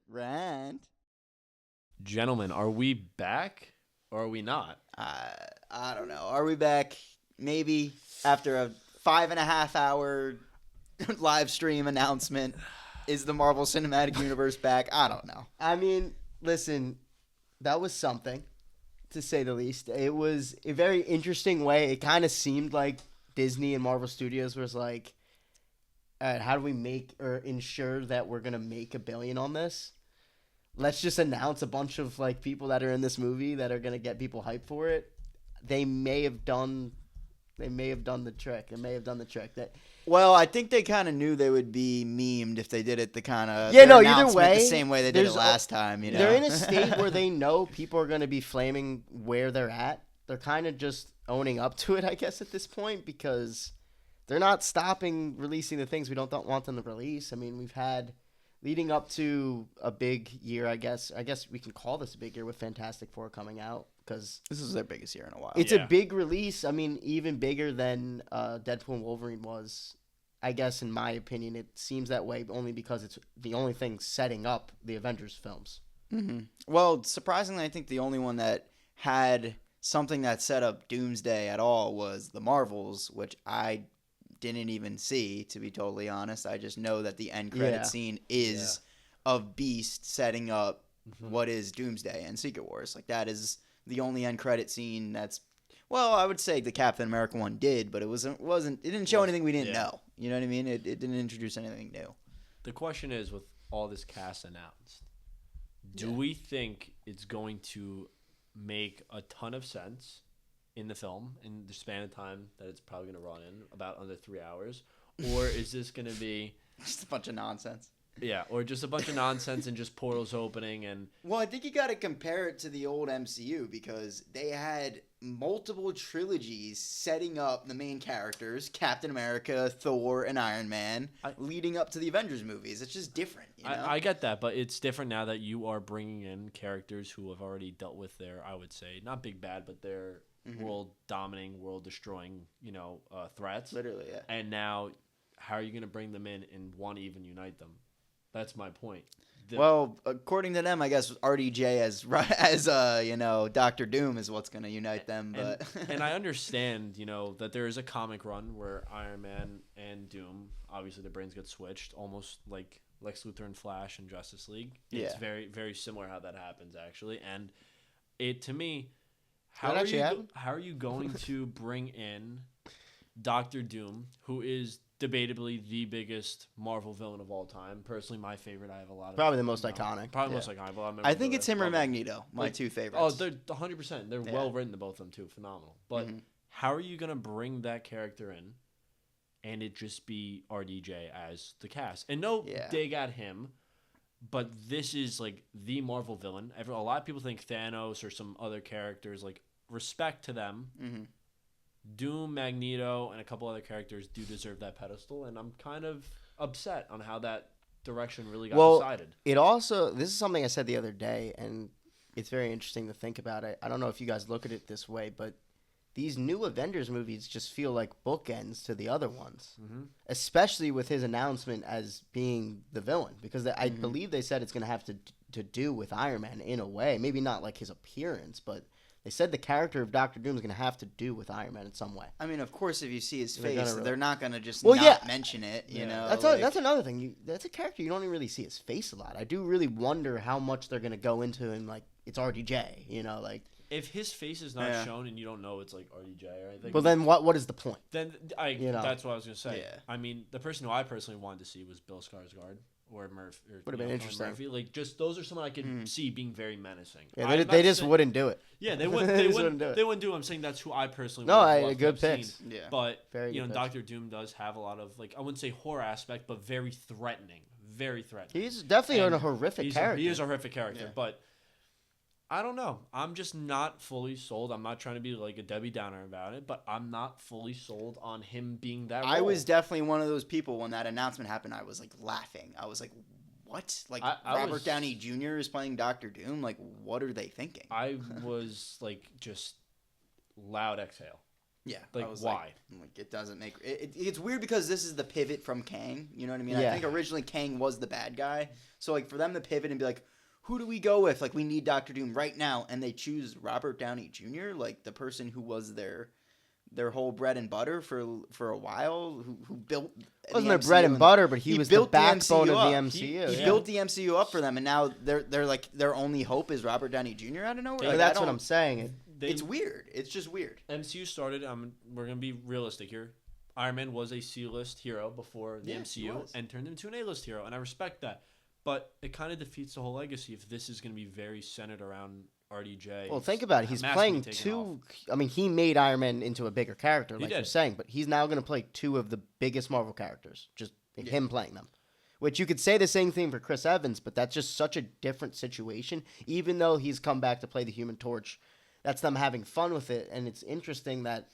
Rand. Gentlemen, are we back or are we not? I don't know. Are we back? Maybe after a 5.5 hour live stream announcement. Is the Marvel Cinematic Universe back? I don't know. I mean, listen, that was something, to say the least. It was a very interesting way. It kind of seemed like Disney and Marvel Studios was like, how do we make or ensure that we're gonna make $1 billion on this? Let's just announce a bunch of like people that are in this movie that are gonna get people hyped for it. They may have done the trick. They may have done the trick. Well, I think they kind of knew they would be memed if they did it Either way, the same way they did it last time. You know, they're in a state where they know people are going to be flaming where they're at. They're kind of just owning up to it, I guess, at this point, because they're not stopping releasing the things we don't want them to release. I mean, we've had leading up to a big year, I guess. I guess we can call this a big year with Fantastic Four coming out because this is their biggest year in a while. It's a big release. I mean, even bigger than Deadpool and Wolverine was. I guess, in my opinion, it seems that way only because it's the only thing setting up the Avengers films. Mm-hmm. Well, surprisingly, I think the only one that had something that set up Doomsday at all was the Marvels, which I didn't even see, to be totally honest. I just know that the end credit scene is of Beast setting up what is Doomsday and Secret Wars. Like, that is the only end credit scene that's... Well, I would say the Captain America one did, but it didn't show anything we didn't know. You know what I mean? It didn't introduce anything new. The question is, with all this cast announced, do we think it's going to make a ton of sense in the film in the span of time that it's probably going to run in, about under 3 hours? Or is this going to be... just a bunch of nonsense? Yeah, or just a bunch of nonsense and just portals opening and... Well, I think you got to compare it to the old MCU because they had multiple trilogies setting up the main characters, Captain America, Thor, and Iron Man, leading up to the Avengers movies. It's just different, you know? I get that, but it's different now that you are bringing in characters who have already dealt with their, I would say, not big bad, but their world-dominating, world-destroying, threats. Literally, yeah. And now, how are you going to bring them in and want to even unite them? That's my point. Well, according to them, I guess RDJ as Doctor Doom is what's going to unite them. But and I understand, that there is a comic run where Iron Man and Doom, obviously their brains get switched, almost like Lex Luthor and Flash and Justice League. It's very, very similar how that happens, actually. And it, to me, how are you going to bring in Doctor Doom, who is debatably the biggest Marvel villain of all time? Personally, my favorite. I have a lot of probably the most iconic. Probably the most iconic. Well, I think it's him or Magneto. My two favorites. Oh, they're 100%. They're well written, to both of them too. Phenomenal. But how are you gonna bring that character in, and it just be RDJ as the cast? And no dig at him, but this is like the Marvel villain. A lot of people think Thanos or some other characters. Like, respect to them. Doom, Magneto, and a couple other characters do deserve that pedestal, and I'm kind of upset on how that direction really got decided. This is something I said the other day, and it's very interesting to think about it. I don't know if you guys look at it this way, but these new Avengers movies just feel like bookends to the other ones, especially with his announcement as being the villain, because I believe they said it's going to have to do with Iron Man in a way. Maybe not like his appearance, but... They said the character of Doctor Doom is going to have to do with Iron Man in some way. I mean, of course, if you see his face, they're not going to just not mention it, you know? That's another thing. That's a character you don't even really see his face a lot. I do really wonder how much they're going to go into him, like, it's RDJ, If his face is not shown and you don't know it's, like, RDJ or anything... Well, then what is the point? Then, that's what I was going to say. Yeah. I mean, the person who I personally wanted to see was Bill Skarsgård. Or Murphy. Would have been interesting. Murphy. Like, just those are someone I could see being very menacing. Yeah, they just wouldn't do it. Yeah, they wouldn't do it. They wouldn't do it. I'm saying that's who I personally would a good pick. Yeah. But, Doctor Doom does have a lot of, like, I wouldn't say horror aspect, but very threatening. Very threatening. He's definitely a horrific character. He is a horrific character, but... I don't know. I'm just not fully sold. I'm not trying to be like a Debbie Downer about it, but I'm not fully sold on him being that role. I was definitely one of those people when that announcement happened. I was like laughing. I was like, what? Like, Robert Downey Jr. is playing Doctor Doom? Like, what are they thinking? I was like, just loud exhale. Yeah. Like, why? Like it doesn't make it's weird because this is the pivot from Kang. You know what I mean? Yeah. I think originally Kang was the bad guy. So like for them to pivot and be like, who do we go with? Like we need Doctor Doom right now, and they choose Robert Downey Jr., like the person who was their whole bread and butter for a while, who built wasn't their bread and butter, but he was the backbone of the MCU. He built the MCU up for them, and now they're like their only hope is Robert Downey Jr. out of nowhere. Like, that's what I'm saying. It's weird. It's just weird. MCU started. We're gonna be realistic here. Iron Man was a C-list hero before the MCU and turned into an A-list hero, and I respect that. But it kind of defeats the whole legacy if this is going to be very centered around RDJ. Well, think about it. He's playing two. I mean, he made Iron Man into a bigger character, like you're saying, but he's now going to play two of the biggest Marvel characters, just him playing them. Which you could say the same thing for Chris Evans, but that's just such a different situation. Even though he's come back to play the Human Torch, that's them having fun with it, and it's interesting that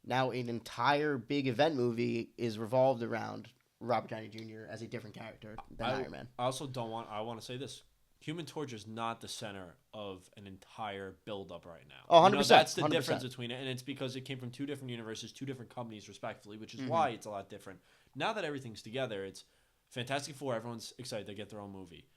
now an entire big event movie is revolved around Robert Downey Jr. as a different character than Iron Man. I also I want to say this. Human Torch is not the center of an entire build-up right now. Oh, 100%. That's the 100%. difference between it, and it's because it came from two different universes, two different companies, respectively, which is why it's a lot different. Now that everything's together, it's Fantastic Four. Everyone's excited to get their own movie.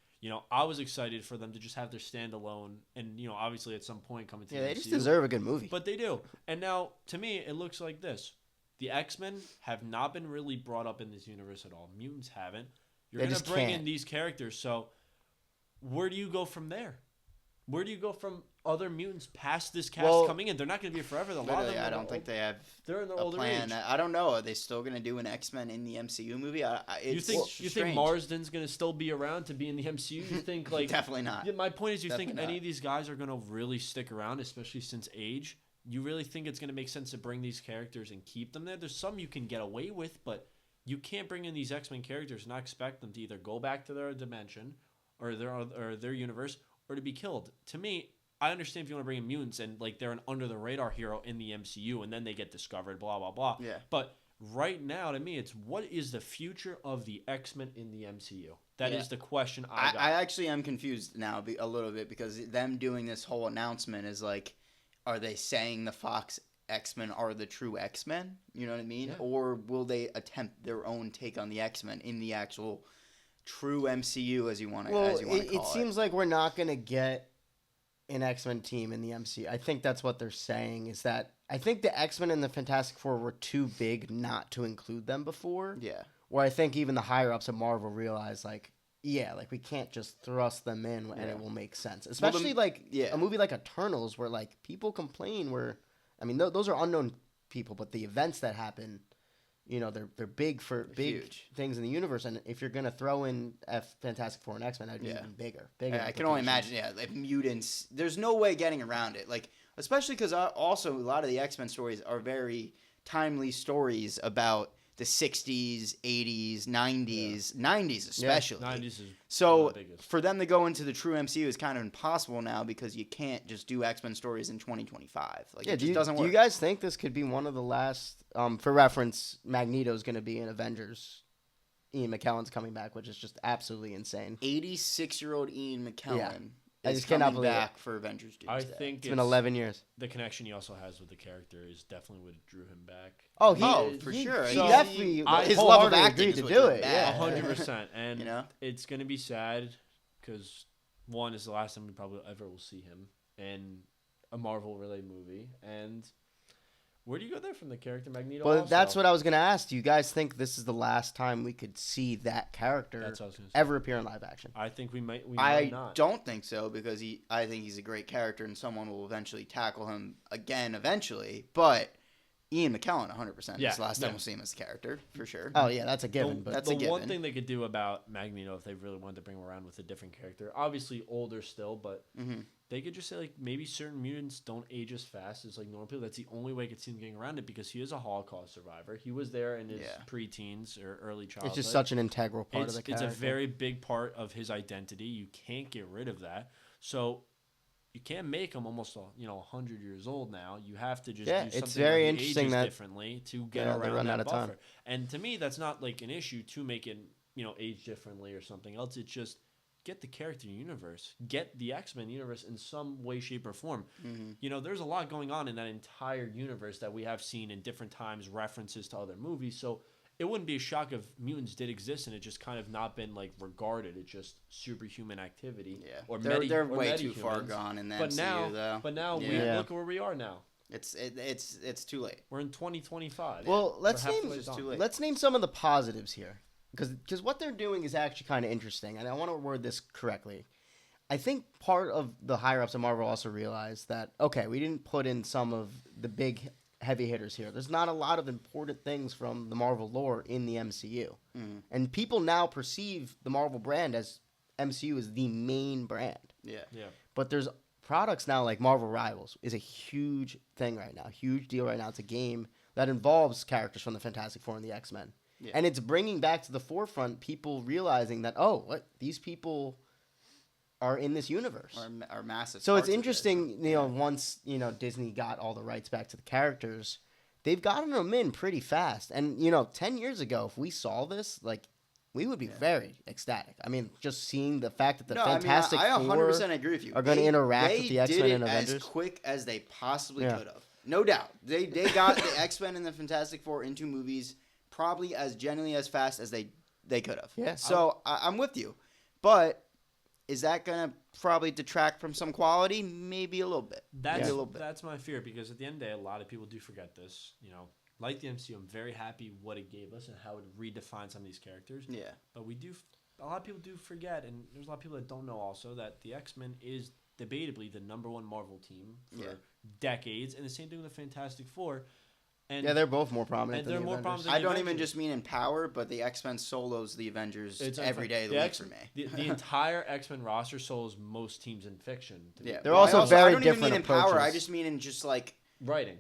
I was excited for them to just have their standalone, and obviously at some point coming to the they MCU, just deserve a good movie. But they do. And now, to me, it looks like this. The X-Men have not been really brought up in this universe at all. Mutants haven't. You're going to bring in these characters, so where do you go from there? Where do you go from other mutants past this cast coming in? They're not going to be here forever. I don't think they have they're in their a older plan. age. I don't know. Are they still going to do an X-Men in the MCU movie? You think Marsden's going to still be around to be in the MCU? You think definitely not. My point is, you definitely think any of these guys are going to really stick around, especially since age? You really think it's going to make sense to bring these characters and keep them there? There's some you can get away with, but you can't bring in these X-Men characters and not expect them to either go back to their dimension or their universe or to be killed. To me, I understand if you want to bring in mutants and like they're an under-the-radar hero in the MCU and then they get discovered, blah, blah, blah. Yeah. But right now, to me, it's what is the future of the X-Men in the MCU? That is the question I got. I actually am confused now a little bit because them doing this whole announcement is like, are they saying the Fox X-Men are the true X-Men? You know what I mean? Yeah. Or will they attempt their own take on the X-Men in the actual true MCU, as you want to call it? It seems like we're not going to get an X-Men team in the MCU. I think that's what they're saying, is that I think the X-Men and the Fantastic Four were too big not to include them before. Yeah. Where I think even the higher-ups at Marvel realized, like, we can't just thrust them in and it will make sense. Especially, a movie like Eternals where, like, people complain those are unknown people, but the events that happen, they're big for huge things in the universe. And if you're going to throw in Fantastic Four and X-Men, that'd be even bigger. I can only imagine, like mutants. There's no way getting around it. Like, especially because also a lot of the X-Men stories are very timely stories about the 60s, 80s, 90s, 90s especially. Yeah, 90s is so for them to go into the true MCU is kind of impossible now because you can't just do X-Men stories in 2025. Like, it just doesn't work. Do you guys think this could be one of the last, for reference, Magneto's going to be in Avengers? Ian McKellen's coming back, which is just absolutely insane. 86-year-old Ian McKellen. I just cannot believe back for Avengers Doomsday. I think it's been 11 years. The connection he also has with the character is definitely what drew him back. For sure. He definitely his love of acting agreed to do it. Yeah, 100%. And it's gonna be sad because one is the last time we probably ever will see him in a Marvel-related movie, and where do you go there from the character Magneto? Well, that's what I was going to ask. Do you guys think this is the last time we could see that character ever appear in live action? I think we might not. I don't think so because I think he's a great character and someone will eventually tackle him again eventually. But Ian McKellen, 100%. Yeah, the last time we'll see him as a character, for sure. Oh, yeah, that's a given. That's a given. The one thing they could do about Magneto, if they really wanted to bring him around with a different character, obviously older still, but they could just say, like, maybe certain mutants don't age as fast as, like, normal people. That's the only way I could see him getting around it because he is a Holocaust survivor. He was there in his preteens or early childhood. It's just such an integral part of the character. It's a very big part of his identity. You can't get rid of that. So you can't make him almost 100 years old now. You have to just do something it's very where he interesting ages that differently to get around run that out of buffer. time. And to me, that's not like an issue to make it age differently or something else. It's just get the character universe, get the X-Men universe in some way, shape, or form. There's a lot going on in that entire universe that we have seen in different times, references to other movies. So it wouldn't be a shock if mutants did exist and it just kind of not been like regarded. It's just superhuman activity. Yeah, or they're way too far gone in that MCU, though. But now we look where we are now. It's too late. We're in 2025. Well, let's name some of the positives here, because what they're doing is actually kind of interesting, and I want to word this correctly. I think part of the higher ups of Marvel also realized that we didn't put in some of the big heavy hitters here. There's not a lot of important things from the Marvel lore in the MCU, and people now perceive the Marvel brand as MCU is the main brand. Yeah. But there's products now like Marvel Rivals is a huge thing right now, huge deal right now. It's a game that involves characters from the Fantastic Four and the X-Men. Yeah. And it's bringing back to the forefront people realizing that, these people are in this universe. Are massive. So it's interesting, once, Disney got all the rights back to the characters, they've gotten them in pretty fast. And, 10 years ago, if we saw this, we would be very ecstatic. I mean, just seeing the fact that the Fantastic Four 100% agree with you. Are going to interact with the X-Men and Avengers as quick as they possibly could have. No doubt. They got the X-Men and the Fantastic Four into movies probably as genuinely as fast as they could have. Yeah. So I'm with you. But is that going to probably detract from some quality? Maybe a little bit. That's my fear, because at the end of the day, a lot of people do forget this, Like the MCU, I'm very happy what it gave us and how it redefined some of these characters. Yeah. But a lot of people do forget, and there's a lot of people that don't know also, that the X-Men is debatably the number one Marvel team for decades, and the same thing with the Fantastic Four. And they're both more prominent than the Avengers. Avengers. I don't even just mean in power, but the X-Men solos the Avengers every day of the week for me. The entire X-Men roster solos most teams in fiction. They're also very different I don't even mean in approaches. power. I just mean in just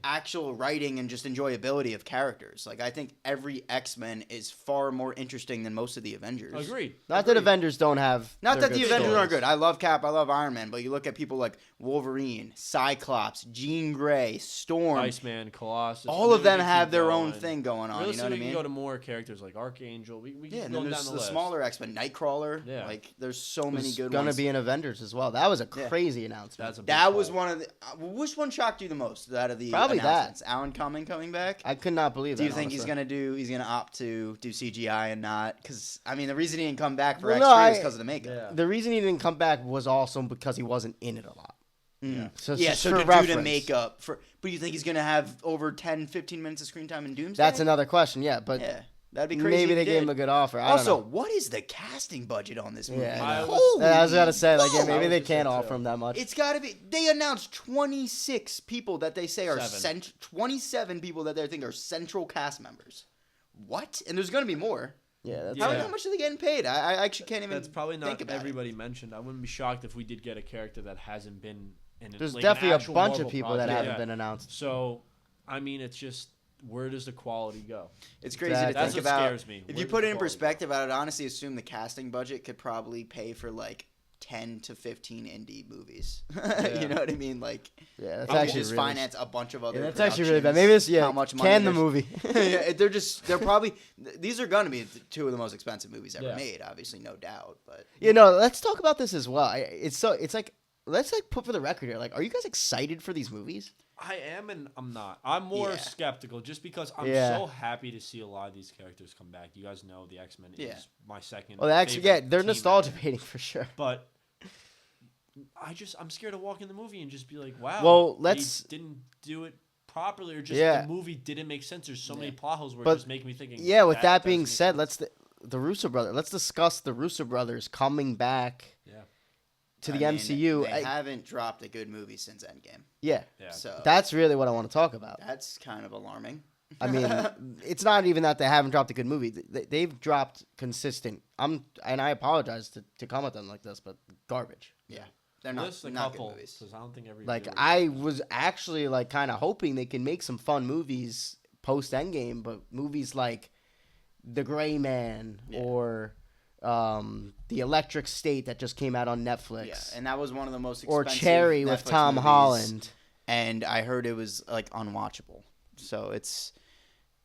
actual writing and just enjoyability of characters. I think every X-Men is far more interesting than most of the Avengers. Agreed. Not that Avengers don't have. Not that the Avengers aren't good. I love Cap. I love Iron Man. But you look at people like Wolverine, Cyclops, Jean Grey, Storm, Iceman, Colossus. All of them have their own thing going on. Really, you know what I mean? We can go to more characters like Archangel. We can go down the list. The smaller X-Men, Nightcrawler. Yeah. There's so many good ones. Going to be in Avengers as well. That was a crazy announcement. That was one of the. Which one shocked you the most out of the Probably announcements? Alan Cumming coming back? I could not believe that. Do you think he's gonna opt to do CGI and not? Because the reason he didn't come back for X3 is because of the makeup. Yeah. The reason he didn't come back was also because he wasn't in it a lot. Yeah. So to do the makeup but you think he's gonna have over 10, 15 minutes of screen time in Doomsday? That's another question. Yeah, but that'd be crazy. Maybe they gave him a good offer. Also, what is the casting budget on this movie? Yeah, I was gonna say maybe they can't offer him that much. It's got to be. They announced 26 people that they say are 27 people that they think are central cast members. What? And there's gonna be more. Yeah, how much are they getting paid? I actually can't even. That's probably not think about everybody mentioned. I wouldn't be shocked if we did get a character that hasn't been. There's definitely a bunch of people that haven't been announced. So, it's just. Where does the quality go? It's crazy to think about. That's what scares me. If you put it in perspective, I would honestly assume the casting budget could probably pay for 10 to 15 indie movies. You know what I mean? That's actually just finance a bunch of other. That's actually really bad. Maybe it's how much money can the movie? they're probably these are going to be two of the most expensive movies ever made. Obviously, no doubt. But let's talk about this as well. Let's put for the record here. Are you guys excited for these movies? I am and I'm not. I'm more skeptical just because I'm so happy to see a lot of these characters come back. You guys know the X-Men is my second. Well, actually, they're nostalgia baiting for sure. But I'm scared to walk in the movie and just be like, wow. Well, they didn't do it properly, or just the movie didn't make sense. There's so many plot holes where it just make me thinking. Yeah. With that being said, the Russo brothers. Let's discuss the Russo brothers coming back. Yeah. To the MCU. They haven't dropped a good movie since Endgame. Yeah. So that's really what I want to talk about. That's kind of alarming. I mean, it's not even that they haven't dropped a good movie. They've dropped consistent. And I apologize to comment on like this, but garbage. Yeah. They're not good movies. Because I don't think I was actually kind of hoping they can make some fun movies post Endgame, but movies like The Gray Man or The Electric State that just came out on Netflix. Yeah, and that was one of the most or expensive Cherry Netflix with Tom movies, Holland. And I heard it was unwatchable. So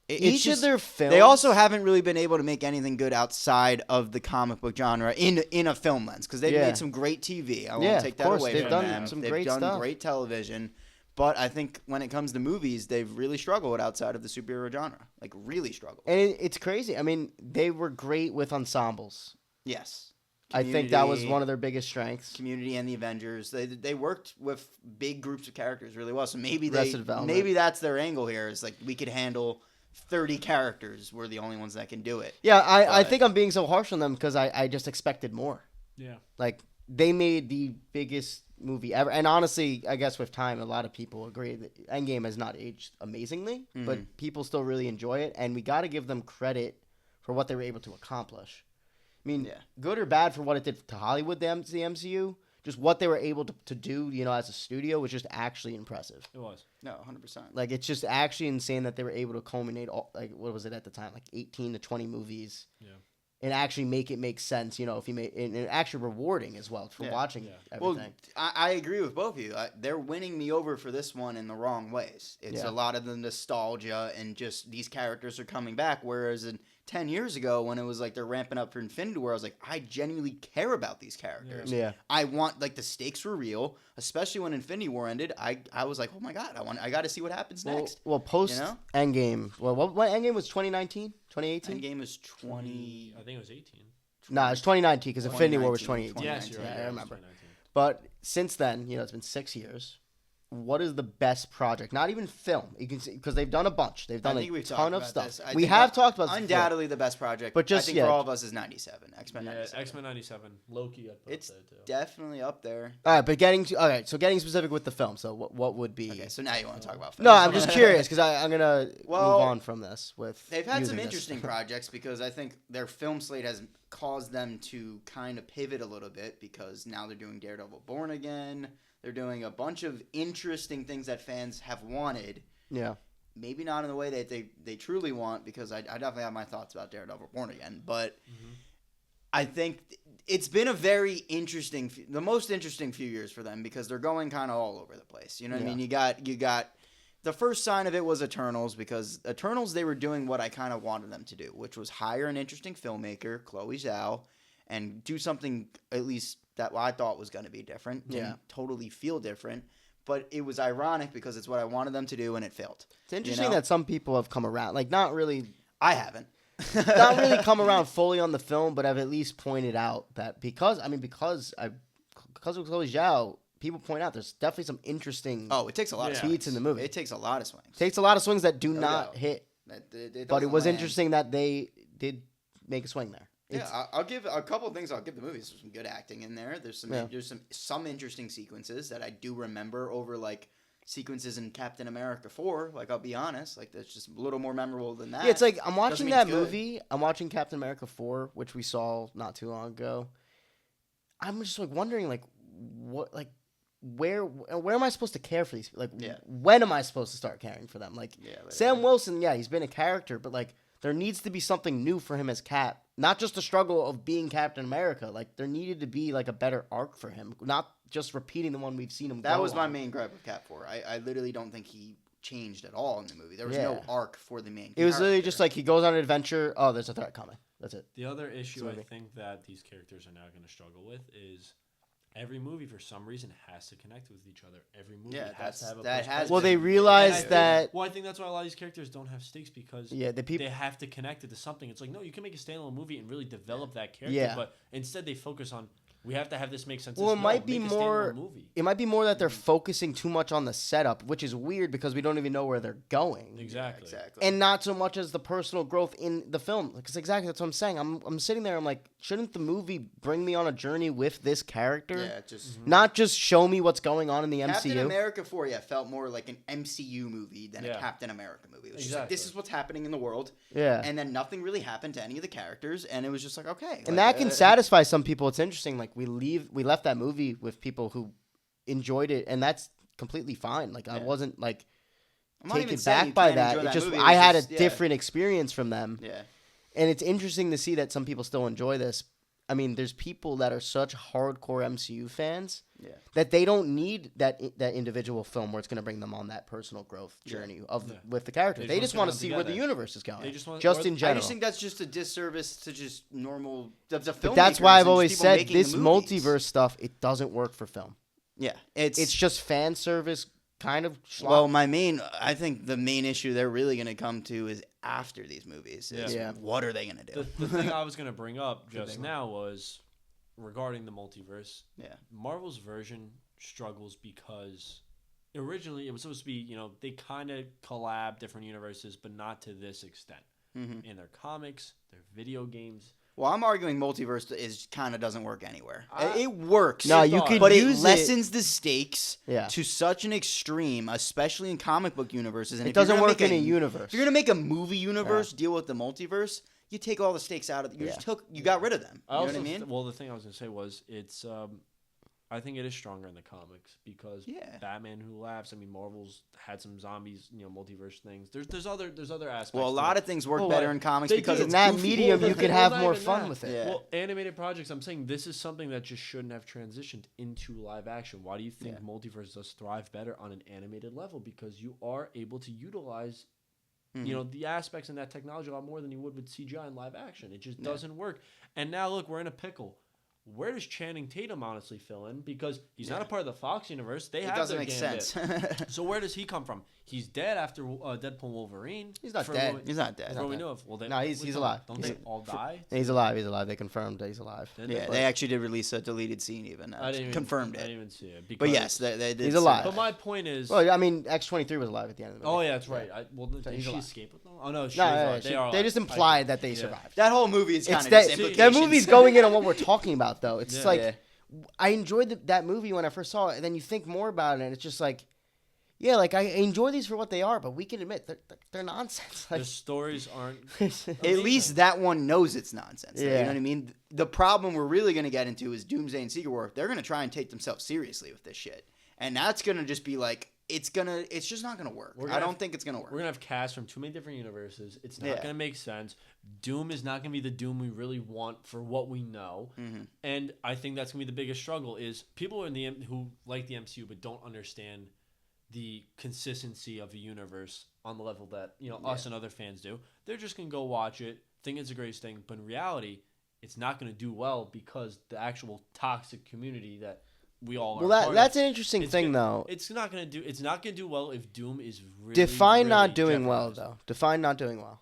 Each of their films. They also haven't really been able to make anything good outside of the comic book genre in a film lens, because they've made some great TV. I won't take that away from them. They've done great television. But I think when it comes to movies, they've really struggled outside of the superhero genre. Like, really struggled. And it's crazy. I mean, they were great with ensembles. Yes. I think that was one of their biggest strengths. Community and the Avengers. They worked with big groups of characters really well. So maybe that's their angle here. Is like, we could handle 30 characters. We're the only ones that can do it. Yeah, I think I'm being so harsh on them because I just expected more. Yeah. Like, they made the biggest movie ever. And honestly, I guess with time, a lot of people agree that Endgame has not aged amazingly, but people still really enjoy it. And we got to give them credit for what they were able to accomplish. I mean, good or bad for what it did to Hollywood, the MCU, just what they were able to do, as a studio was just actually impressive. It was. No, 100%. Like, it's just actually insane that they were able to culminate, what was it at the time? Like 18 to 20 movies. Yeah. And actually make it make sense, if you made and actually rewarding as well for watching everything. Well, I agree with both of you. They're winning me over for this one in the wrong ways. It's a lot of the nostalgia and just these characters are coming back, whereas in 10 years ago when it was like they're ramping up for Infinity War, I was like, I genuinely care about these characters. Yeah. I want, like, the stakes were real, especially when Infinity War ended. I was like, oh my God, I got to see what happens next. Well, post Endgame. Well, what Endgame was 2019? 2018? Endgame was 20. I think it was 18. Nah, it's 2019 because Infinity War was 2018. Yes, you're right. I remember. But since then, it's been 6 years. What is the best project? Not even film. You can see because they've done a bunch. They've done a ton of stuff. We have talked about this undoubtedly the best project. But just I think for all of us is 97. X-Men 97. X-Men 97. Loki. It's definitely up there. All right, but getting specific with the film. So what would be? Okay, so now you want to talk about film? No, I'm just curious because I'm gonna move on from this. They've had some interesting projects because I think their film slate has caused them to kind of pivot a little bit because now they're doing Daredevil Born Again. They're doing a bunch of interesting things that fans have wanted. Yeah. Maybe not in the way that they truly want, because I definitely have my thoughts about Daredevil Born Again. But I think it's been a very interesting, the most interesting few years for them because they're going kind of all over the place. You know what I mean? You got the first sign of it was Eternals, because Eternals, they were doing what I kind of wanted them to do, which was hire an interesting filmmaker, Chloe Zhao, and do something at least that I thought was going to be different. Didn't totally feel different. But it was ironic because it's what I wanted them to do, and it failed. It's interesting that some people have come around. Like, not really. I haven't. Not really come around fully on the film, but I've at least pointed out that because of Chloe Zhao, people point out there's definitely some interesting it takes a lot of beats in the movie. It takes a lot of swings. It takes a lot of swings that do not hit. But it was interesting that they did make a swing there. I'll give a couple of things. I'll give the movie some good acting in there. There's some interesting sequences that I do remember over like sequences in Captain America 4. Like, I'll be honest, like that's just a little more memorable than that. Yeah, it's like I'm watching that movie. I'm watching Captain America 4, which we saw not too long ago. I'm just like wondering, like, what, like, where am I supposed to care for these? Like, when am I supposed to start caring for them? Like, Sam Wilson, he's been a character, but like, there needs to be something new for him as Cap. Not just the struggle of being Captain America. Like, there needed to be, like, a better arc for him. Not just repeating the one we've seen him That was my main gripe with Cap 4. I literally don't think he changed at all in the movie. There was no arc for the main character. It was literally just like he goes on an adventure. Oh, there's a threat coming. That's it. The other issue I think that these characters are now going to struggle with is every movie, for some reason, has to connect with each other. Every movie has to have a perspective. Well, they realize that. Well, I think that's why a lot of these characters don't have stakes because they have to connect it to something. It's like, no, you can make a standalone movie and really develop that character, but instead they focus on, we have to have this make sense. Well, it might be more that they're focusing too much on the setup, which is weird because we don't even know where they're going. Exactly. And not so much as the personal growth in the film. Because that's what I'm saying. I'm sitting there. I'm like, shouldn't the movie bring me on a journey with this character? Yeah, just not just show me what's going on in the MCU. Captain America 4, felt more like an MCU movie than a Captain America movie. It was just like, this is what's happening in the world. Yeah. And then nothing really happened to any of the characters, and it was just like, okay. And that can satisfy some people. It's interesting. Like, we left that movie with people who enjoyed it, and that's completely fine. Like, I wasn't like taken back by that. It's just I had a different experience from them. Yeah. And it's interesting to see that some people still enjoy this. I mean, there's people that are such hardcore MCU fans Yeah. that they don't need that individual film where it's going to bring them on that personal growth journey with the characters. They just want to see where the universe is going. They just want, in general. I just think that's just a disservice to just normal the filmmakers. But that's why I've always said this multiverse stuff, it doesn't work for film. Yeah, it's just fan service kind of schlock. Well, I think the main issue they're really going to come to is after these movies. What are they going to do? The thing I was going to bring up just now was regarding the multiverse. Yeah. Marvel's version struggles because originally it was supposed to be, they kind of collab different universes, but not to this extent. Mm-hmm. In their comics, their video games. Well, I'm arguing multiverse doesn't work anywhere. It works. No, you could but use it lessens the stakes to such an extreme, especially in comic book universes. And it doesn't work in a universe. If you're gonna make a movie universe deal with the multiverse, you take all the stakes out of it. You got rid of them. You know what I mean? Well, the thing I was gonna say was it's. I think it is stronger in the comics because Batman Who Laughs. I mean, Marvel's had some zombies, multiverse things. There's other aspects. Well, a lot of things work better in comics because in that medium you can have more fun with it. Yeah. Well, animated projects. I'm saying this is something that just shouldn't have transitioned into live action. Why do you think multiverse does thrive better on an animated level? Because you are able to utilize. The aspects in that technology a lot more than you would with CGI and live action. It just doesn't work. And now look, we're in a pickle. Where does Channing Tatum honestly fill in? Because he's not a part of the Fox universe. It doesn't make sense. So where does he come from? He's dead after Deadpool Wolverine. He's not dead. He's not dead. We know of. Well, no, he's alive. Don't they all die? He's alive. He's alive. They confirmed that he's alive. They actually did release a deleted scene even. Confirmed it. I didn't even see it. But yes, they did. He's alive. But my point is... Well, I mean, X-23 was alive at the end of the movie. Oh, yeah, that's right. Did she escape with them? Oh, no, they just implied that they survived. That whole movie is kind of just implications. That movie's going in on what we're talking about, though. It's like... I enjoyed that movie when I first saw it, and then you think more about it, and it's just like... Yeah, I enjoy these for what they are, but we can admit they're nonsense. The stories aren't... At least that one knows it's nonsense. Yeah. You know what I mean? The problem we're really going to get into is Doomsday and Secret War. They're going to try and take themselves seriously with this shit. And that's going to just be like... It's just not going to work. I don't think it's going to work. We're going to have casts from too many different universes. It's not going to make sense. Doom is not going to be the Doom we really want for what we know. Mm-hmm. And I think that's going to be the biggest struggle is people who like the MCU but don't understand the consistency of a universe on the level that us and other fans do. They're just going to go watch it, think it's the greatest thing. But in reality, it's not going to do well because the actual toxic community that we all are. Well, that's an interesting thing, though. It's not going to do well if Doom is really define not doing well, though. Define not doing well.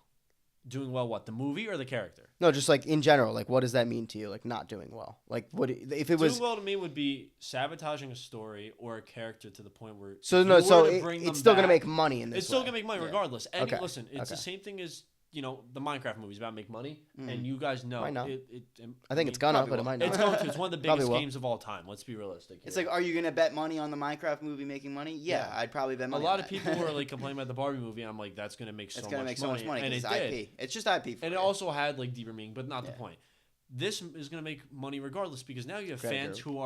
Doing well, what? The movie or the character? No, just in general. What does that mean to you? Not doing well. What if it was doing well to me would be sabotaging a story or a character to the point where it's still going to make money in this. It's still going to make money regardless. And listen, it's the same thing as. The Minecraft movie's about make money, and you guys know. I think it's gonna, but it might not. It's going to. It's one of the biggest games of all time. Let's be realistic. It's are you gonna bet money on the Minecraft movie making money? Yeah, I'd probably bet money. A lot of people were complaining about the Barbie movie, and I'm like, that's gonna make so much money, and it's IP. It's just IP. And it also had deeper meaning, but not the point. This is gonna make money regardless because now you have fans who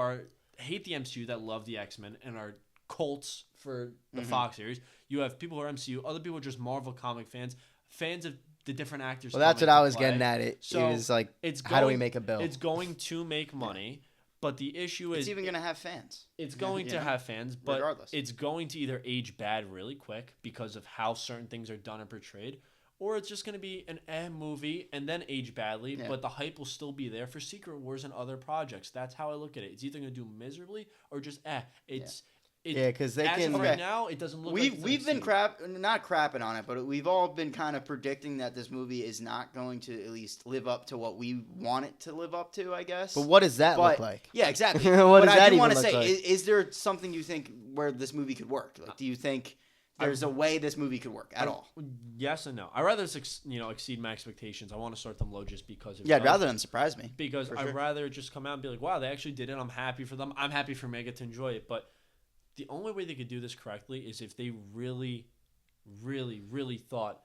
hate the MCU that love the X-Men and are cults for the Fox series. You have people who are MCU, other people are just Marvel comic fans of the different actors. Well, that's what I was getting at. It was how do we make a bill? It's going to make money, but the issue is... It's even going to have fans. It's going to have fans, but regardless. It's going to either age bad really quick because of how certain things are done and portrayed, or it's just going to be an movie and then age badly, but the hype will still be there for Secret Wars and other projects. That's how I look at it. It's either going to do miserably or just because they can. Right now, it doesn't look. We've been not crapping on it, but we've all been kind of predicting that this movie is not going to at least live up to what we want it to live up to, I guess. But what does that look like? Yeah, exactly. What does that even want to look say, like? Is there something you think where this movie could work? Do you think there's a way this movie could work at all? Yes and no. I rather exceed my expectations. I want to start them low just because. Rather than surprise me. Because I'd rather just come out and be like, wow, they actually did it. I'm happy for them. I'm happy for Mega to enjoy it, but. The only way they could do this correctly is if they really, really, really thought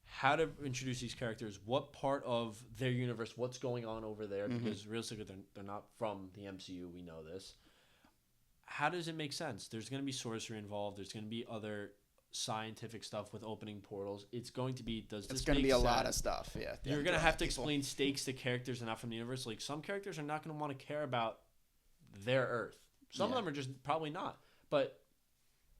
how to introduce these characters, what part of their universe, what's going on over there, because realistically they're not from the MCU, we know this. How does it make sense? There's going to be sorcery involved. There's going to be other scientific stuff with opening portals. It's going to be, it's going to be a lot of stuff. Yeah. You're going to have to explain stakes to characters and not from the universe. Like, some characters are not going to want to care about their Earth. Some of them are just probably not. But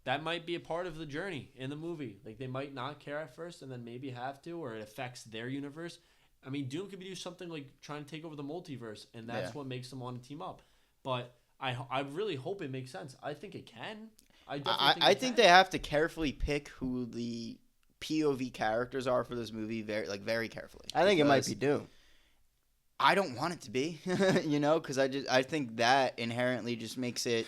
that might be a part of the journey in the movie. Like, they might not care at first and then maybe have to, or it affects their universe. I mean, Doom could be doing something like trying to take over the multiverse, and that's what makes them want to team up. But I really hope it makes sense. I think it can. I think they have to carefully pick who the POV characters are for this movie, very carefully. I think it might be Doom. I don't want it to be, because I think that inherently just makes it.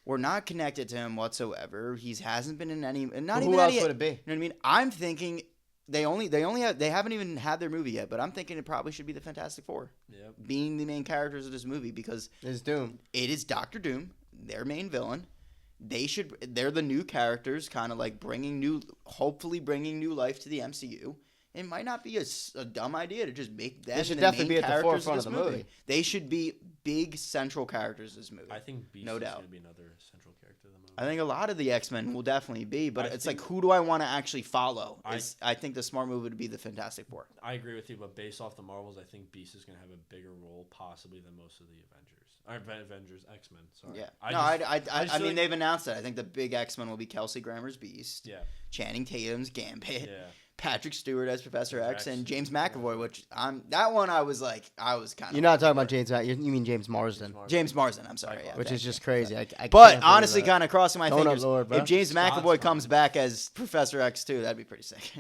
We're not connected to him whatsoever. He hasn't been in any. Who else would it be? You know what I mean? I'm thinking. They haven't even had their movie yet, but I'm thinking it probably should be the Fantastic Four, being the main characters of this movie, because it's Doom. It is Doctor Doom, their main villain. They're the new characters, kind of like hopefully bringing new life to the MCU. It might not be a dumb idea to just make them. They should definitely be at the forefront of the movie. They should be big central characters of this movie. I think Beast is going to be another central character of the movie. I think a lot of the X-Men will definitely be, but it's like, who do I want to actually follow? I think the smart move would be the Fantastic Four. I agree with you, but based off the Marvels, I think Beast is going to have a bigger role possibly than most of the X-Men, sorry. Yeah. I mean, they've announced it. I think the big X-Men will be Kelsey Grammer's Beast. Yeah. Channing Tatum's Gambit. Yeah. Patrick Stewart as Professor X, and James McAvoy, which that one I was kind of. You're not talking about James. You mean James Marsden. James Marsden. I'm sorry. Which is just crazy. But honestly, kind of crossing my fingers. Lord, if James McAvoy comes back as Professor X too, that'd be pretty sick.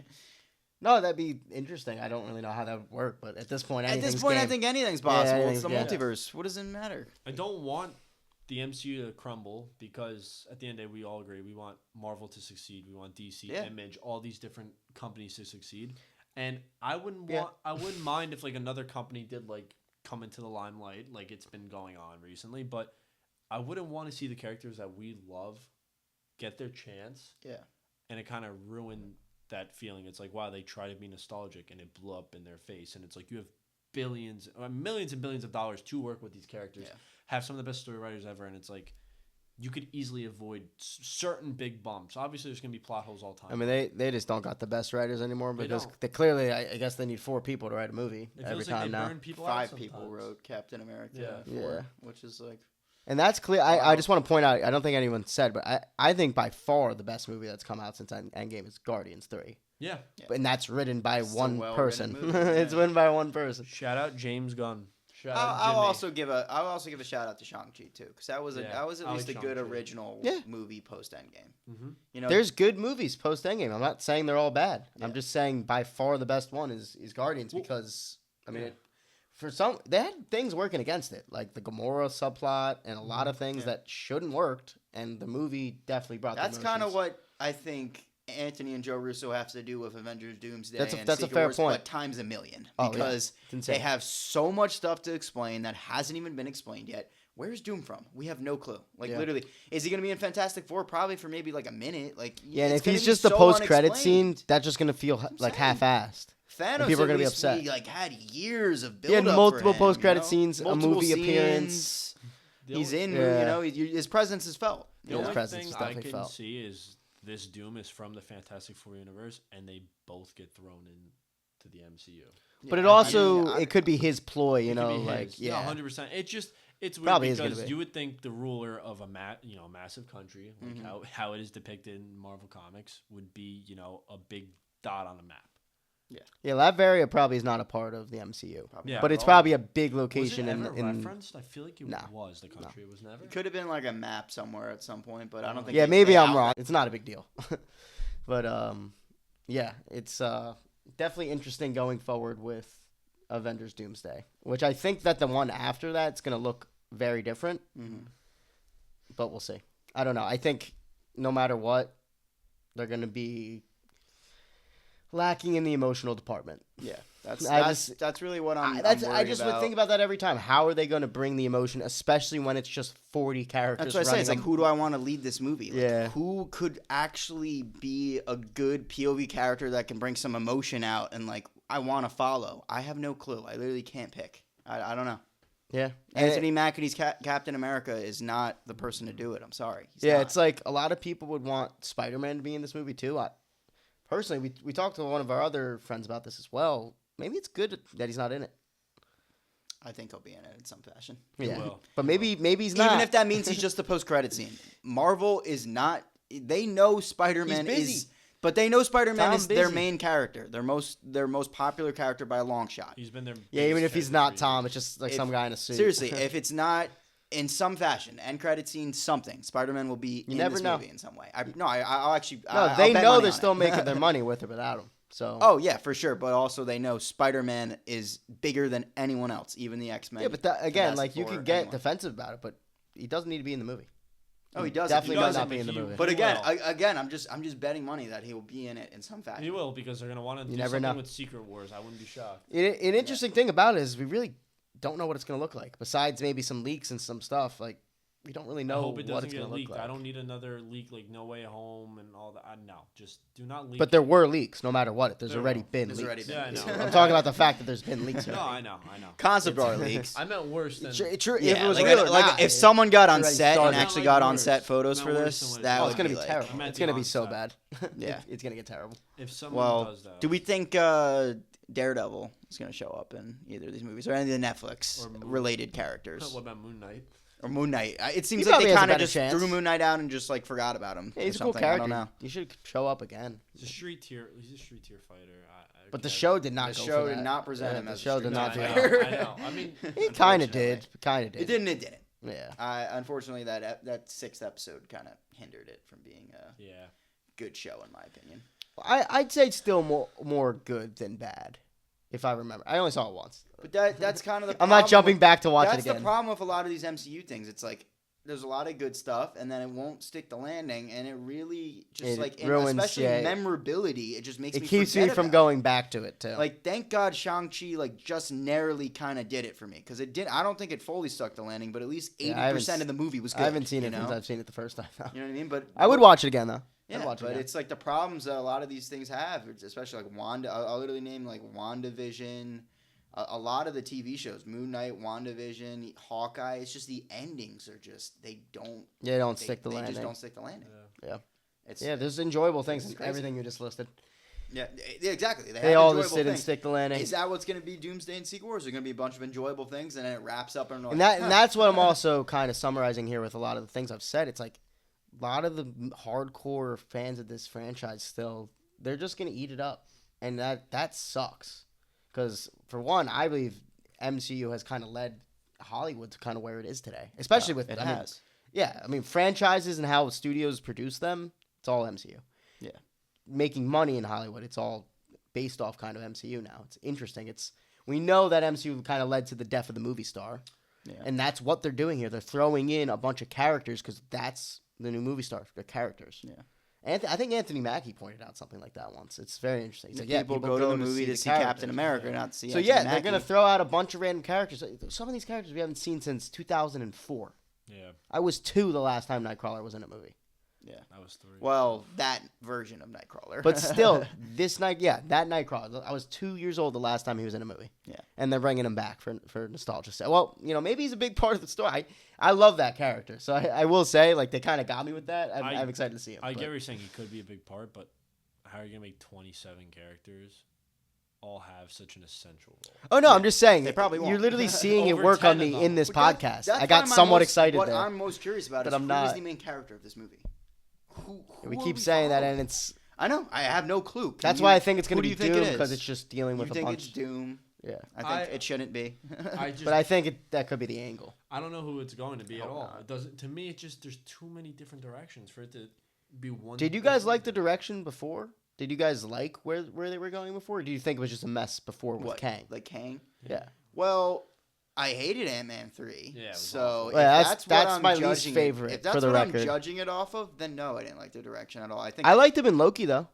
No, that'd be interesting. I don't really know how that would work, but at this point, I think anything's possible. It's the multiverse. What does it matter? I don't want the MCU to crumble, because at the end of the day, we all agree we want Marvel to succeed. We want DC, Image, all these different companies to succeed. And I wouldn't mind if like another company did like come into the limelight, like it's been going on recently. But I wouldn't want to see the characters that we love get their chance. Yeah. And it kind of ruined that feeling. It's like, wow, they try to be nostalgic and it blew up in their face. And it's like, you have millions and billions of dollars to work with these characters. Yeah. Have some of the best story writers ever, and it's like you could easily avoid certain big bumps. Obviously, there's going to be plot holes all the time. I mean, they just don't got the best writers anymore, because they clearly, I guess they need 4 people to write a movie every time now. 5 people wrote Captain America. Yeah. Which is like. And that's clear. I just want to point out, I don't think anyone said, but I think by far the best movie that's come out since Endgame is Guardians 3. Yeah. And that's written by one person. It's written by one person. Shout out James Gunn. I'll also give a shout out to Shang-Chi too, because that was at least a good original movie post Endgame. Mm-hmm. There's good movies post Endgame. I'm not saying they're all bad. Yeah. I'm just saying by far the best one is Guardians, because I mean, for some they had things working against it, like the Gamora subplot and a lot of things that shouldn't worked, and the movie definitely brought. That's kind of what I think Anthony and Joe Russo have to do with Avengers Doomsday. That's a fair point. But times a million. Because they have so much stuff to explain that hasn't even been explained yet. Where's Doom from? We have no clue. Literally. Is he going to be in Fantastic Four? Probably for maybe like a minute. And if he's just the post-credit scene, that's just going to feel like half-assed. Thanos, people are going to be upset. We had years of build-up. He had multiple post-credit scenes, a movie appearance. He's in, his presence is felt. The only thing I can see is this Doom is from the Fantastic Four universe, and they both get thrown into the MCU. But it also it could be his ploy, 100%. It's weird probably because you would think the ruler of a massive country, like how it is depicted in Marvel Comics, would be a big dot on a map. Yeah, Latveria probably is not a part of the MCU. Yeah, but it's probably a big location was it ever referenced? I feel like it was the country. It was never. It could have been like a map somewhere at some point, but I don't think. Yeah, maybe I'm wrong. It's not a big deal. But it's definitely interesting going forward with Avengers Doomsday, which I think that the one after that's going to look very different. Mm-hmm. But we'll see. I don't know. I think no matter what, they're going to be lacking in the emotional department. Yeah, that's really what I'm worried I just about. would think about that every time. How are they going to bring the emotion, especially when it's just 40 characters? That's what I say. It's like, who do I want to lead this movie? Who could actually be a good POV character that can bring some emotion out and I want to follow? I have no clue. I literally can't pick. I don't know. Yeah. Anthony Mackie's Captain America is not the person to do it. I'm sorry. He's yeah, not. it's like a lot of people would want Spider-Man to be in this movie too. Personally, we talked to one of our other friends about this as well. Maybe it's good that he's not in it. I think he'll be in it in some fashion. Yeah, will. but maybe he's not. Even if that means he's just the post-credit scene. Marvel is not. They know Spider-Man is. But they know Spider-Man is their main character, their most popular character by a long shot. He's been their even if he's not Tom, it's just like some guy in a suit. Seriously, if it's not in some fashion, end credit scene, something, Spider-Man will be in this movie in some way. I'll actually. No, they know they're still making their money with or without him. So. Oh yeah, for sure. But also they know Spider-Man is bigger than anyone else, even the X-Men. Yeah, but again, like you could get defensive about it, but he doesn't need to be in the movie. Oh, he does. Definitely does not be in the movie. But again, I'm just betting money that he will be in it in some fashion. He will because they're gonna want to do something with Secret Wars. I wouldn't be shocked. An interesting thing about it is we really don't know what it's gonna look like. Besides maybe some leaks and some stuff, like we don't really know what it's gonna look like. I don't need another leak like No Way Home and all that. No, just do not leak. But there were leaks, no matter what. There's already been leaks. Yeah, I know. I'm talking about the fact that there's been leaks. No, I know. Concept art leaks. I meant worse than. True. Yeah, if it was like, real or like not, if someone got on set and started. actually Not got like on worse. set photos Not for worse this, than what that oh, would it's gonna be be like, terrible. It's gonna be so bad. Yeah, it's gonna get terrible. If someone does that. do we think Daredevil is going to show up in either of these movies or any of the Netflix related characters? What about Moon Knight? Or Moon Knight? It seems He like they probably has a kind of better just chance. threw Moon Knight out and just like forgot about him. Yeah, he's or a cool something. I character. don't know. He should show up again. He's a street tier fighter. But the show did not. The go show for did that. not present him as the show a did street not. fighter. I know. I mean, It kind of did. It didn't. It didn't. Yeah. Unfortunately, that sixth episode kind of hindered it from being a good show, in my opinion. I'd say it's still more good than bad, if I remember. I only saw it once. But that's kind of the. I'm not jumping back to watch it again. That's the problem with a lot of these MCU things. It's like there's a lot of good stuff, and then it won't stick the landing, and it really just ruins, especially memorability. It just makes me. It keeps me from going back to it too. Like, thank God Shang-Chi just narrowly kind of did it for me, because it did. I don't think it fully stuck the landing, but at least 80% of the movie was good. I haven't seen it since I've seen it the first time. You know what I mean? But I would watch it again though. Yeah, but it's like the problems that a lot of these things have, especially like Wanda. I'll literally name like WandaVision. A lot of the TV shows, Moon Knight, WandaVision, Hawkeye, it's just the endings are just, they don't stick the landing. They just don't stick the landing. Yeah. There's enjoyable things in everything you just listed. Yeah, exactly. They all just didn't stick the landing. Is that what's going to be Doomsday and Secret Wars? Is there going to be a bunch of enjoyable things and then it wraps up and that's what I'm also kind of summarizing here with a lot of the things I've said. It's like a lot of the hardcore fans of this franchise still, they're just going to eat it up. And that sucks. Because, for one, I believe MCU has kind of led Hollywood to kind of where it is today. Especially with... It has. I mean, franchises and how studios produce them, it's all MCU. Yeah. Making money in Hollywood, it's all based off kind of MCU now. It's interesting. We know that MCU kind of led to the death of the movie star. Yeah. And that's what they're doing here. They're throwing in a bunch of characters because that's the new movie star, the characters. Yeah. I think Anthony Mackie pointed out something like that once. It's very interesting. He's like, people go to the movie to see Captain America, not to see Anthony Mackie. They're going to throw out a bunch of random characters. Some of these characters we haven't seen since 2004. Yeah. I was 2 the last time Nightcrawler was in a movie. Yeah. I was 3. Well, that version of Nightcrawler. But still, that Nightcrawler. I was 2 years old the last time he was in a movie. Yeah. And they're bringing him back for nostalgia. Well, maybe he's a big part of the story. I love that character. So I will say, like, they kind of got me with that. I'm excited to see him. I get what you're saying. He could be a big part, but how are you going to make 27 characters all have such an essential role? Oh, no, I'm just saying. They probably won't. You're literally seeing it work on me in this podcast. I got somewhat excited what there. What I'm most curious about is who is the main character of this movie? Who we keep saying that, and it's... I know. I have no clue. That's why I think it's going to be Doom, because it's just dealing with a bunch... You think it's Doom? Yeah. I think it shouldn't be. But I think that could be the angle. I don't know who it's going to be at all. It doesn't. To me, there's too many different directions for it to be one. Did you guys like the direction before? Did you guys like where they were going before? Or do you think it was just a mess before with Kang? Like Kang? Yeah. Well, I hated Ant-Man 3. Yeah. So that's my least favorite. If that's for the what record. I'm judging it off of, then no, I didn't like the direction at all. I liked him in Loki though.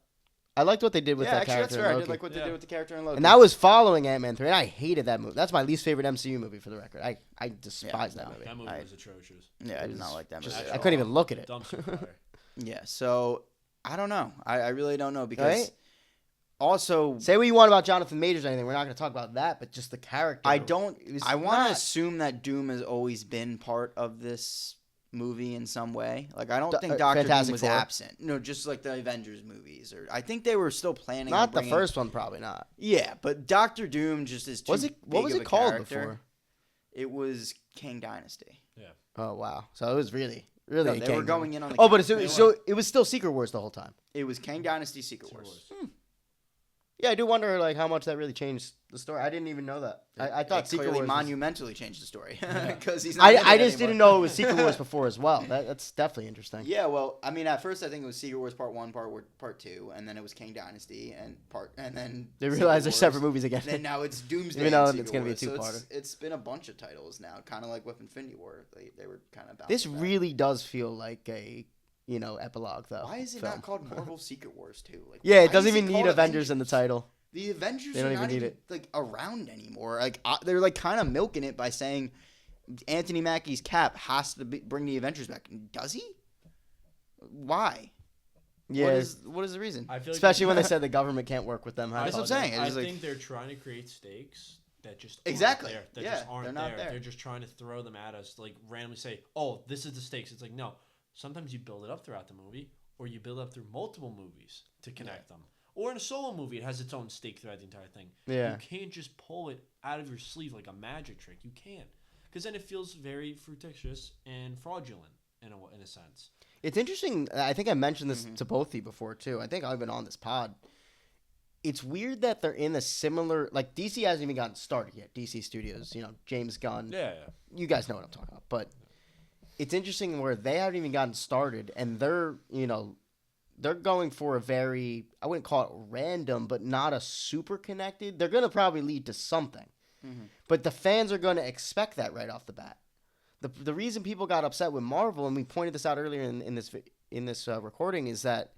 I liked what they did with that character. That's fair. I did like what they did with the character in Loki. And that was following Ant-Man 3, and I hated that movie. That's my least favorite MCU movie, for the record. I despise that movie. That movie was atrocious. Yeah, I did not like that movie. I couldn't even look at it. Dumpster fire. Yeah, so I don't know. I really don't know because Also, say what you want about Jonathan Majors or anything. We're not going to talk about that, but just the character. I want to assume that Doom has always been part of this movie in some way. Like, I don't think Dr. Doom was absent. No, just like the Avengers movies. I think they were still planning on bringing... Not the first one, probably not. Yeah, but Dr. Doom just is too big of a character. What was it called before? It was Kang Dynasty. Yeah. Oh, wow. So it was really... No, they were going in on the... Oh, but it was still Secret Wars the whole time. It was Kang Dynasty, Secret Wars. Yeah, I do wonder like how much that really changed the story. I didn't even know that. I thought Secret Wars monumentally changed the story because he's not. I just didn't know it was Secret Wars before as well. That's definitely interesting. Yeah, well, I mean, at first I think it was Secret Wars Part 1, Part 2, and then it was Kang Dynasty and then they realized they're separate movies again. And now it's Doomsday. Even though it's going to be a two-parter. So it's been a bunch of titles now, kind of like with Infinity War. They were kind of bouncing This back. really does feel like a epilogue though. Why is it not called Marvel Secret Wars 2? Like, yeah, it doesn't even need Avengers in the title. The Avengers are not even like around anymore. Like they're like kind of milking it by saying Anthony Mackie's Cap has to bring the Avengers back. Does he? Why? Yeah. What is the reason? I feel especially when they said the government can't work with them. That's what I'm saying. I think they're trying to create stakes that just exactly aren't there. Just aren't there. They're just trying to throw them at us, like randomly say, "Oh, this is the stakes." It's like no. Sometimes you build it up throughout the movie, or you build up through multiple movies to connect them. Or in a solo movie, it has its own stake throughout the entire thing. Yeah. You can't just pull it out of your sleeve like a magic trick. You can't. Because then it feels very fictitious and fraudulent in a sense. It's interesting. I think I mentioned this to both of you before, too. I think I've been on this pod. It's weird that they're in a similar... Like, DC hasn't even gotten started yet. DC Studios, James Gunn. Yeah. You guys know what I'm talking about. But it's interesting where they haven't even gotten started, and they're, they're going for a very, I wouldn't call it random, but not a super connected. They're going to probably lead to something. Mm-hmm. But the fans are going to expect that right off the bat. The reason people got upset with Marvel, and we pointed this out earlier in this recording, is that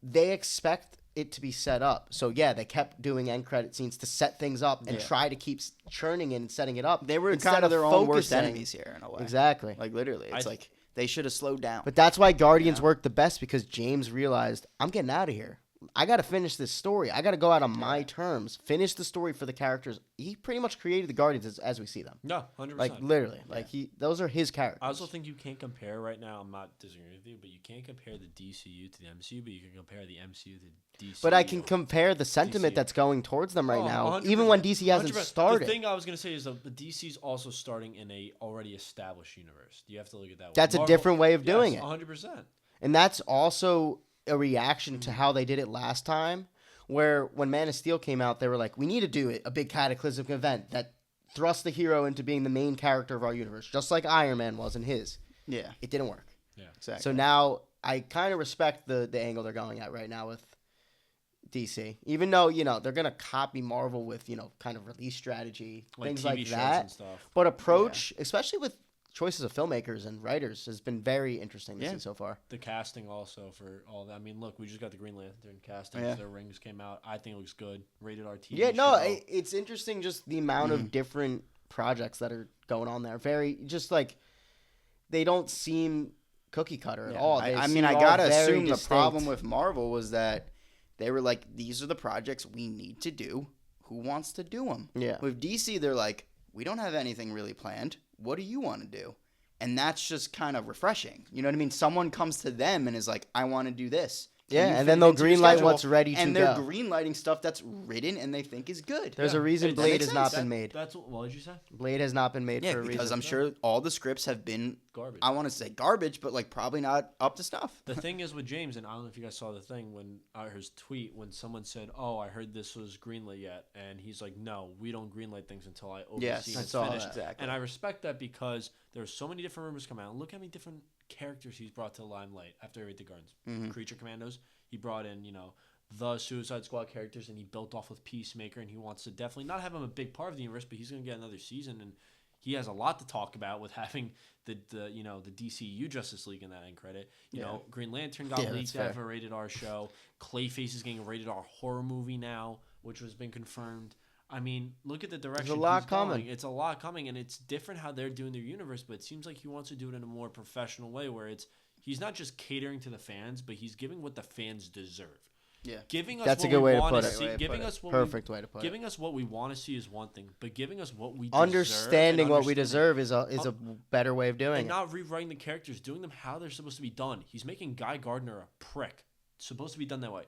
they expect it to be set up. So, yeah, they kept doing end credit scenes to set things up and try to keep churning it and setting it up. They were kind of their own worst enemies here in a way. Exactly. Like, literally. It's like... They should have slowed down. But that's why Guardians worked the best, because James realized, I'm getting out of here. I got to finish this story. I got to go out on my terms. Finish the story for the characters. He pretty much created the Guardians as we see them. No, 100%. Like, literally. Like, those are his characters. I also think you can't compare right now. I'm not disagreeing with you, but you can't compare the DCU to the MCU, but you can compare the MCU to DCU. But I can compare the sentiment that's going towards them right now, even when DC hasn't started. The thing I was going to say is the DC's also starting in a already established universe. You have to look at that way. That's a different way of doing it. 100%. And that's also a reaction to how they did it last time, where when Man of Steel came out, they were like, we need to do a big cataclysmic event that thrusts the hero into being the main character of our universe, just like Iron Man was in his. Yeah. It didn't work. Yeah, exactly. So now I kind of respect the angle they're going at right now with DC, even though, they're going to copy Marvel with, kind of release strategy, things TV like shows that. And stuff. But approach, especially with choices of filmmakers and writers, has been very interesting to see so far. The casting also for all that. I mean, look, we just got the Green Lantern casting. Their rings came out. I think it looks good. Rated R TV show. It's interesting just the amount of different projects that are going on there. Very, just like, they don't seem cookie cutter at all. I gotta assume the problem with Marvel was that they were like, these are the projects we need to do. Who wants to do them? Yeah. With DC, they're like, we don't have anything really planned. What do you want to do? And that's just kind of refreshing. You know what I mean? Someone comes to them and is like, I want to do this. Yeah, and then they'll greenlight what's ready to go. And they're greenlighting stuff that's written and they think is good. There's a reason Blade has not been made. What did you say? Blade has not been made for a reason. Because I'm sure all the scripts have been garbage. I want to say garbage, but like probably not up to snuff. The thing is with James, and I don't know if you guys saw the thing when his tweet when someone said, "Oh, I heard this was greenlit yet," and he's like, "No, we don't greenlight things until I oversee and finish." Exactly. And I respect that because there's so many different rumors come out. And look how many different characters he's brought to the limelight after he ate the Gardens. Creature Commandos. He brought in, the Suicide Squad characters, and he built off with Peacemaker, and he wants to definitely not have him a big part of the universe, but he's going to get another season, and he has a lot to talk about with having the DCU Justice League in that end credit. Green Lantern got leaked out of a rated R show. Clayface is getting a rated R horror movie now, which has been confirmed. I mean, look at the direction. There's a lot coming. It's a lot coming, and it's different how they're doing their universe, but it seems like he wants to do it in a more professional way where he's not just catering to the fans, but he's giving what the fans deserve. Yeah. Giving us That's what a good we way to want put to it. see, giving us what Perfect way to put it. giving us what we want to see is one thing, but giving us what we understanding what we deserve is a better way of doing and it. not rewriting the characters, doing them how they're supposed to be done. He's making Guy Gardner a prick. It's supposed to be done that way.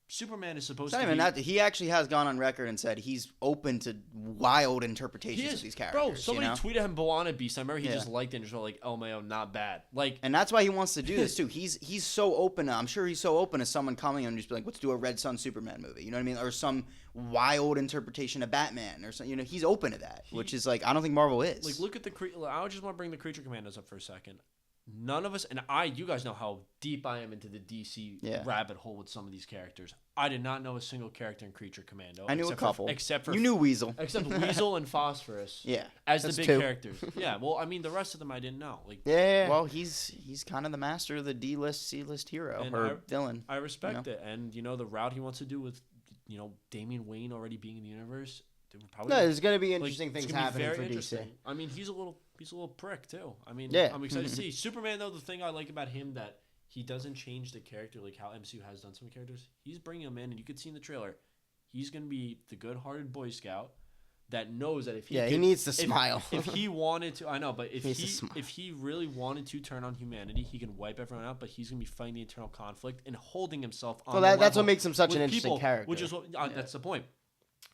Superman is supposed to be... He actually has gone on record and said he's open to wild interpretations of these characters. Bro, somebody tweeted him B'wana Beast. I remember he just liked it and just wrote like, LMAO, not bad. Like, and that's why he wants to do this too. He's so open. I'm sure he's so open to someone coming and just be like, let's do a Red Sun Superman movie. You know what I mean? Or some wild interpretation of Batman or something. You know, he's open to that, which is like, I don't think Marvel is. Like, look at the... I just want to bring the Creature Commandos up for a second. None of us, and you guys know how deep I am into the DC rabbit hole with some of these characters. I did not know a single character in Creature Commando. I knew a couple. You knew Weasel. Except Weasel and Phosphorus. Yeah. As the big characters. Yeah, well, I mean, the rest of them I didn't know. Like, Well, he's kind of the master of the D-list, C-list hero or villain. I respect it. And, the route he wants to do with, Damian Wayne already being in the universe... there's going to be interesting things happening for DC. I mean, he's a little prick too. I mean, I'm excited to see Superman. Though the thing I like about him that he doesn't change the character like how MCU has done some characters. He's bringing him in, and you could see in the trailer, he's going to be the good-hearted Boy Scout that knows that if he he needs to smile. If he wanted to, I know, but if he really wanted to turn on humanity, he can wipe everyone out. But he's going to be fighting the internal conflict and holding himself on. Well, that's what makes him such an interesting character. Which is what that's the point.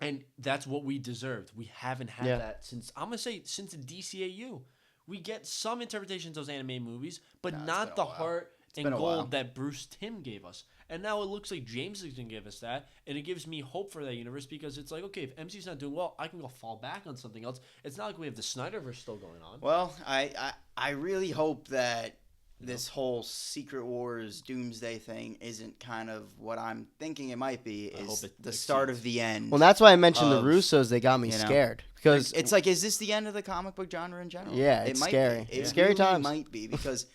And that's what we deserved. We haven't had that since the DCAU. We get some interpretations of those anime movies, but not the heart and gold that Bruce Timm gave us. And now it looks like James is going to give us that, and it gives me hope for that universe because it's like, okay, if MCU's not doing well, I can go fall back on something else. It's not like we have the Snyderverse still going on. Well, I really hope that this whole Secret Wars Doomsday thing isn't kind of what I'm thinking it might be. Is the start of the end? Well, that's why I mentioned the Russos. They got me scared because it's like, is this the end of the comic book genre in general? Yeah, it's scary. It's scary really times. Might be because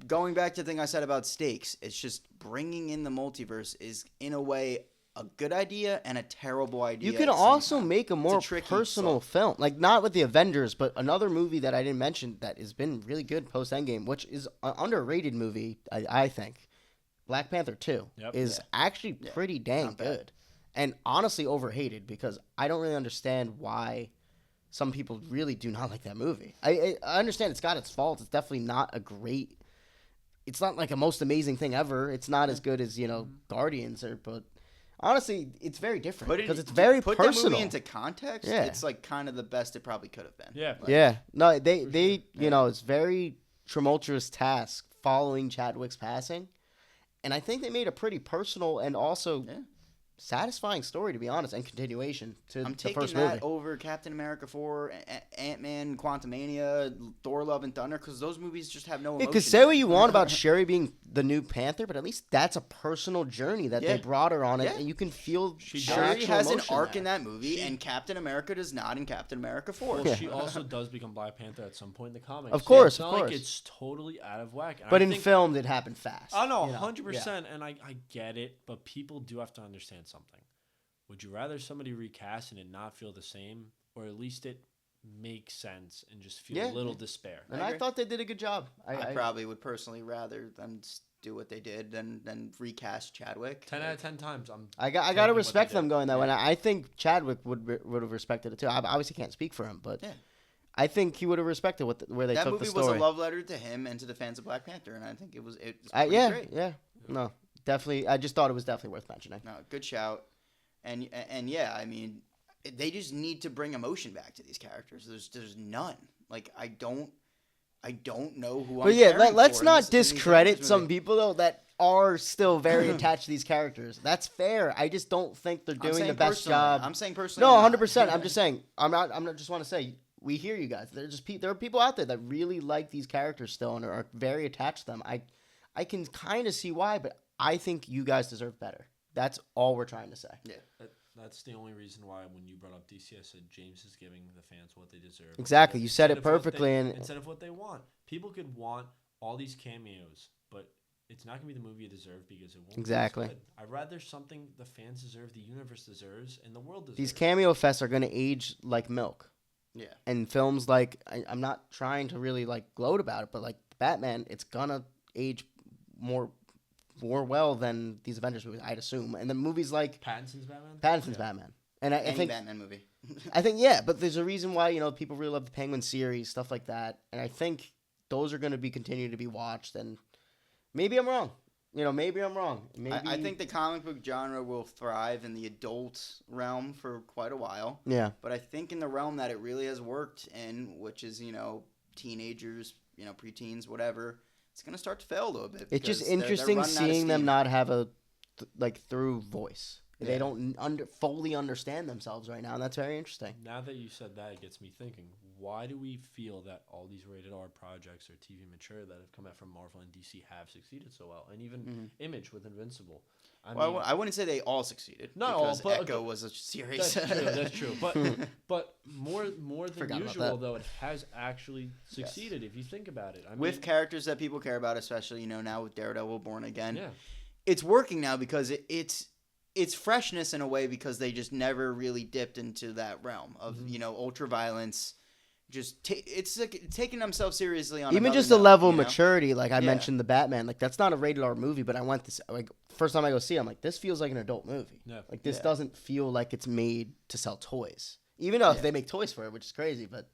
going back to the thing I said about stakes, it's just bringing in the multiverse is in a way a good idea and a terrible idea. You can also make a more personal film, like not with the Avengers, but another movie that I didn't mention that has been really good post Endgame, which is an underrated movie, I think. Black Panther 2 is actually pretty dang good, and honestly overhated because I don't really understand why some people really do not like that movie. I understand it's got its faults. It's definitely not a great. It's not like a most amazing thing ever. It's not as good as Guardians but. Honestly, it's very different because it's very personal. Put the movie into context. Yeah. It's like kind of the best it probably could have been. Yeah, like, No, they it's very tumultuous task following Chadwick's passing, and I think they made a pretty personal and also satisfying story, to be honest, and continuation to the first movie. I'm taking that over Captain America 4, Ant-Man, Quantumania, Thor: Love and Thunder, because those movies just have no emotion. Because say what you want about Shuri being the new Panther, but at least that's a personal journey that they brought her on, and you can feel Shuri has an arc in that movie, and Captain America does not in Captain America 4. Well, she also does become Black Panther at some point in the comics. Of course, it's not like it's totally out of whack. But in film, it happened fast. I know, 100%, and I get it, but people do have to understand something. Would you rather somebody recast and it not feel the same, or at least it makes sense and just feel a little despair? And I thought they did a good job. I probably would personally rather them do what they did than recast Chadwick. 10 out of 10 times. I got to respect them going that way. I think Chadwick would have respected it too. I obviously can't speak for him, but I think he would have respected where they took the story. That movie was a love letter to him and to the fans of Black Panther, and I think it was great. Yeah. No, definitely. I just thought it was definitely worth mentioning. No, good shout. And yeah, I mean, they just need to bring emotion back to these characters. There's none. Like I don't know who. But let's not discredit some people though that are still very attached to these characters. That's fair. I just don't think they're doing the best job. I'm saying personally. No, 100%. I'm just saying. I'm not. Just want to say we hear you guys. There are people out there that really like these characters still and are very attached to them. I can kind of see why, but I think you guys deserve better. That's all we're trying to say. Yeah. That's the only reason why when you brought up DC, I said James is giving the fans what they deserve. Exactly. You said it perfectly. Instead of what they want. People could want all these cameos, but it's not going to be the movie you deserve because it won't be as good. I'd rather something the fans deserve, the universe deserves, and the world deserves. These cameo fests are going to age like milk. Yeah. And films like, I'm not trying to really like gloat about it, but like Batman, it's going to age more more well than these Avengers movies, I'd assume. And the movies like Pattinson's Batman. Batman, and I think Batman movie. I think but there's a reason why people really love the Penguin series, stuff like that, and I think those are going to continue to be watched. And maybe I'm wrong. Maybe I'm wrong. Maybe I think the comic book genre will thrive in the adult realm for quite a while. Yeah. But I think in the realm that it really has worked in, which is, teenagers, preteens, whatever, it's going to start to fail a little bit. It's just interesting seeing them not have a through voice. Yeah. They don't fully understand themselves right now, and that's very interesting. Now that you said that, it gets me thinking, why do we feel that all these rated R projects or TV mature that have come out from Marvel and DC have succeeded so well? And even Image with Invincible. I wouldn't say they all succeeded. Not all, but Echo was a series. That's true. But more than usual, though, it has actually succeeded, if you think about it. With characters that people care about, especially, now with Daredevil Born Again. Yeah. It's working now because it's freshness in a way, because they just never really dipped into that realm of, ultra violence. It's like taking themselves seriously on even just the level of maturity. Like I mentioned, the Batman, like that's not a rated R movie, but I went this first time I go see it, I'm like, this feels like an adult movie. Yeah. Like this doesn't feel like it's made to sell toys, even though if they make toys for it, which is crazy. But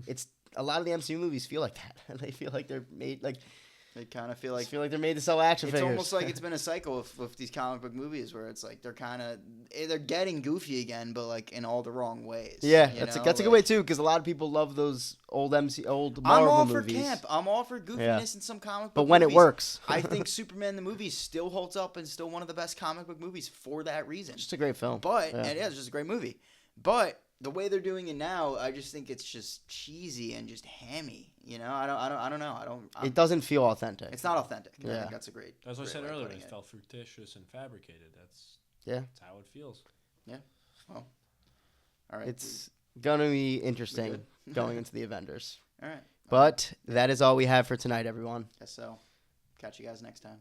it's a lot of the MCU movies feel like that. They feel like they're made like. They kind of feel like they're made to sell action figures. It's almost like it's been a cycle with these comic book movies where it's like they're getting goofy again, but like in all the wrong ways. Yeah, that's a good way too, because a lot of people love those old Marvel movies. I'm all for camp. I'm all for goofiness in some comic book. But when movies. It works, I think Superman the movie still holds up and still one of the best comic book movies for that reason. Just a great film. But it's just a great movie. But the way they're doing it now, I just think it's just cheesy and just hammy. I don't know. It doesn't feel authentic. It's not authentic. Yeah. I think that's a great. As I said earlier, it it. felt fictitious and fabricated. That's how it feels. Yeah. Well. All right. It's gonna be interesting going into the Avengers. All right. But that is all we have for tonight, everyone. Guess so. Catch you guys next time.